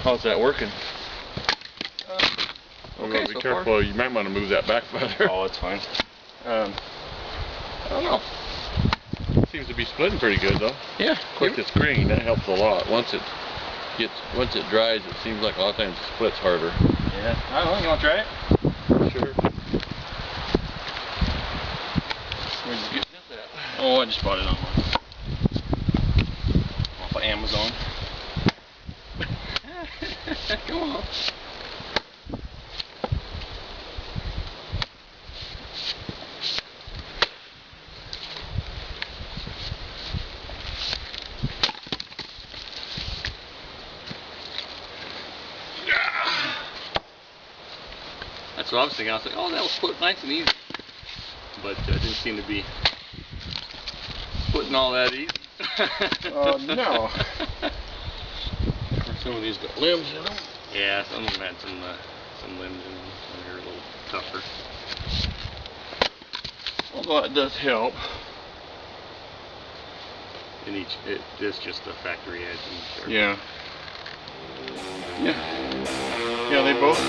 How's that working? Okay, be so careful. far. You might want to move that back further. Oh, it's fine. I don't know. Seems to be splitting pretty good though. Yeah. Of course, it's green. That helps a lot. Once it dries, it seems like a lot of times it splits harder. Yeah. I don't know. You want to try it? Sure. Where'd you get this at? Oh, I just bought it online. Off of Amazon. Come on. That's what I was thinking. I was like, oh, that was split nice and easy. But it didn't seem to be splitting all that easy. No. Some of these got limbs in them. Yeah, some of them had some limbs in them. Some are a little tougher. Although it does help. In each, it's just the factory edge. Yeah. Yeah. Yeah, they both.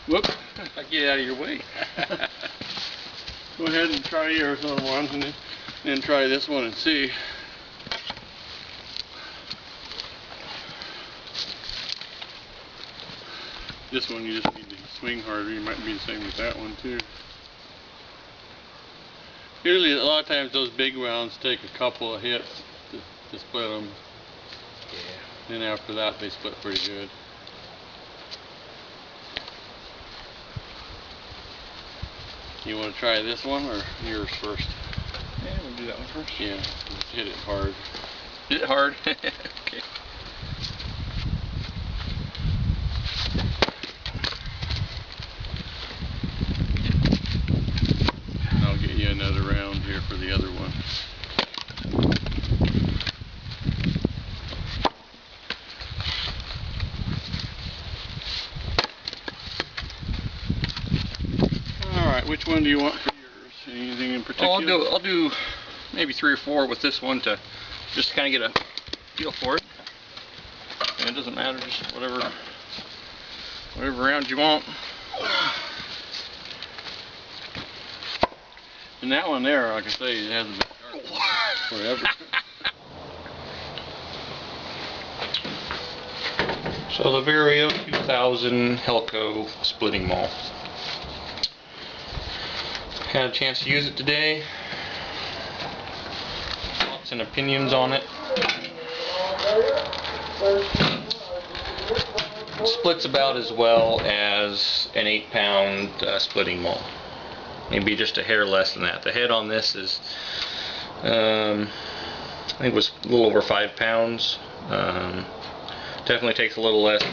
Whoop! I get out of your way. Go ahead and try yours on one, and then try this one and see. This one you just need to swing harder. You might be the same with that one too. Usually, a lot of times those big rounds take a couple of hits to split them. Yeah. Then after that, they split pretty good. You want to try this one or yours first? Yeah, we'll do that one first. Yeah, just hit it hard. Hit it hard? Okay. I'll get you another round here for the other one. Alright, which one do you want for yours? Anything in particular? Oh, I'll do maybe 3 or 4 with this one to just kind of get a feel for it. And it doesn't matter, just whatever round you want. And that one there, like I say, it hasn't been sharp forever. So the Vario 2000 Helco splitting maul. Had a chance to use it today. Thoughts and opinions on it. Splits about as well as an 8-pound splitting maul. Maybe just a hair less than that. The head on this is, I think it was a little over 5 pounds. Definitely takes a little less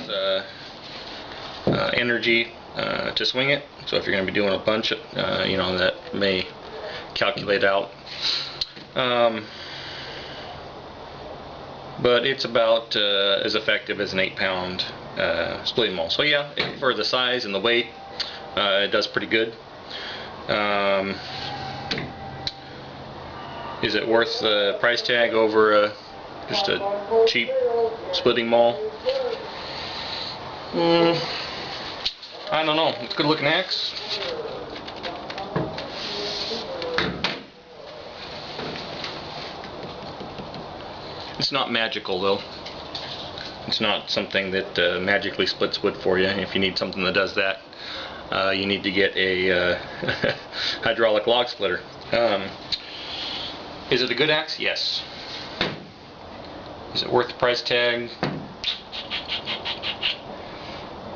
energy to swing it. So if you're going to be doing a bunch, you know, that may calculate out. But it's about as effective as an 8-pound splitting maul. So yeah, for the size and the weight, it does pretty good. Is it worth the price tag over just a cheap splitting maul? I don't know. It's a good looking axe. It's not magical though. It's not something that magically splits wood for you. If you need something that does that, you need to get a hydraulic log splitter. Is it a good axe? Yes. Is it worth the price tag?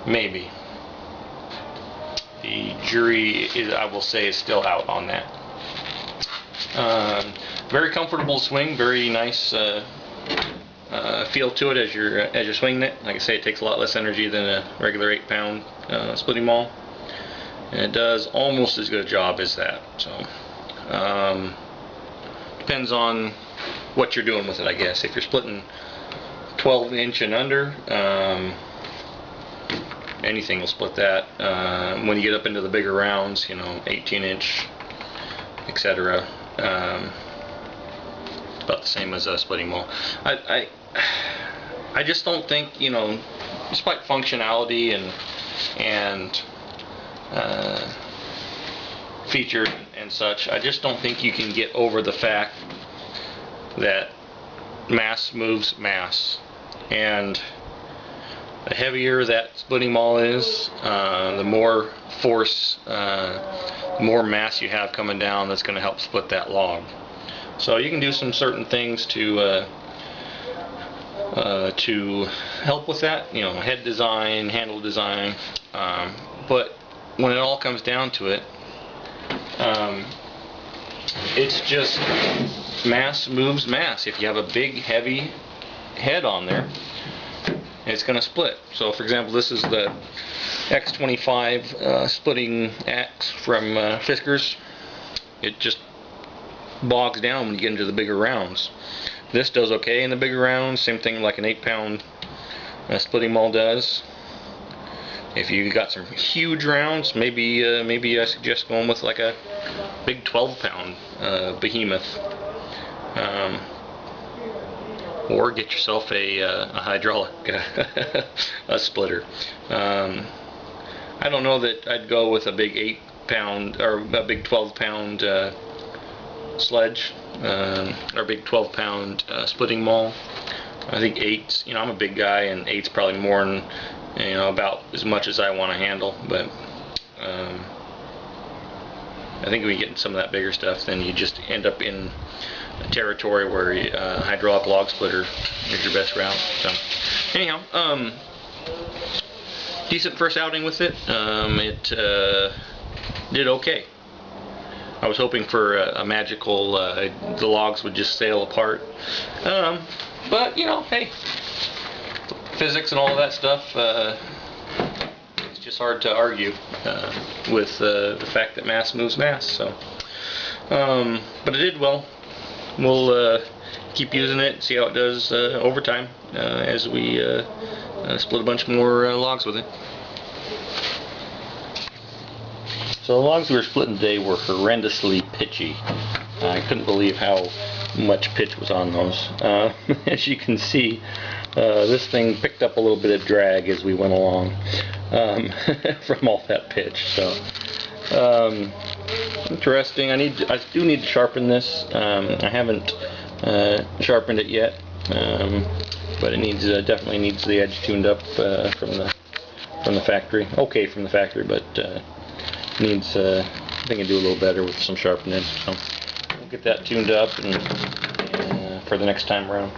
Maybe. The jury is, I will say, is still out on that. Very comfortable swing, very nice feel to it as you're swinging it. Like I say, it takes a lot less energy than a regular 8-pound splitting maul, and it does almost as good a job as that. So depends on what you're doing with it, I guess. If you're splitting 12-inch and under, anything will split that. When you get up into the bigger rounds, you know, 18-inch, etc., about the same as a splitting maul. I just don't think, you know, despite functionality and feature and such, I just don't think you can get over the fact that mass moves mass, and the heavier that splitting maul is, the more force, the more mass you have coming down that's going to help split that log. So you can do some certain things to help with that, you know, head design, handle design, but when it all comes down to it, it's just mass moves mass. If you have a big heavy head on there, it's going to split. So for example, this is the X25 splitting axe from Fiskars. It just bogs down when you get into the bigger rounds. This does okay in the bigger rounds, same thing like an 8-pound splitting maul does. If you got some huge rounds, maybe I suggest going with like a big 12-pound behemoth, or get yourself a hydraulic a splitter. I don't know that I'd go with a big 8-pound or a big 12-pound sledge, or big 12-pound splitting maul. I think 8's, you know, I'm a big guy, and 8's probably more than, you know, about as much as I want to handle. But I think when you get into some of that bigger stuff, then you just end up in a territory where hydraulic log splitter is your best route. So anyhow, decent first outing with it. It did okay. I was hoping for a magical, the logs would just sail apart. But, you know, hey, physics and all of that stuff, it's just hard to argue with the fact that mass moves mass. So, but it did well. We'll keep using it, see how it does over time as we split a bunch more logs with it. So the logs we were splitting today were horrendously pitchy. I couldn't believe how much pitch was on those. As you can see, this thing picked up a little bit of drag as we went along from all that pitch. So interesting. I do need to sharpen this. I haven't sharpened it yet, but it definitely needs the edge tuned up from the factory. Okay, from the factory, but needs I think I do a little better with some sharpening. So we'll get that tuned up and for the next time around.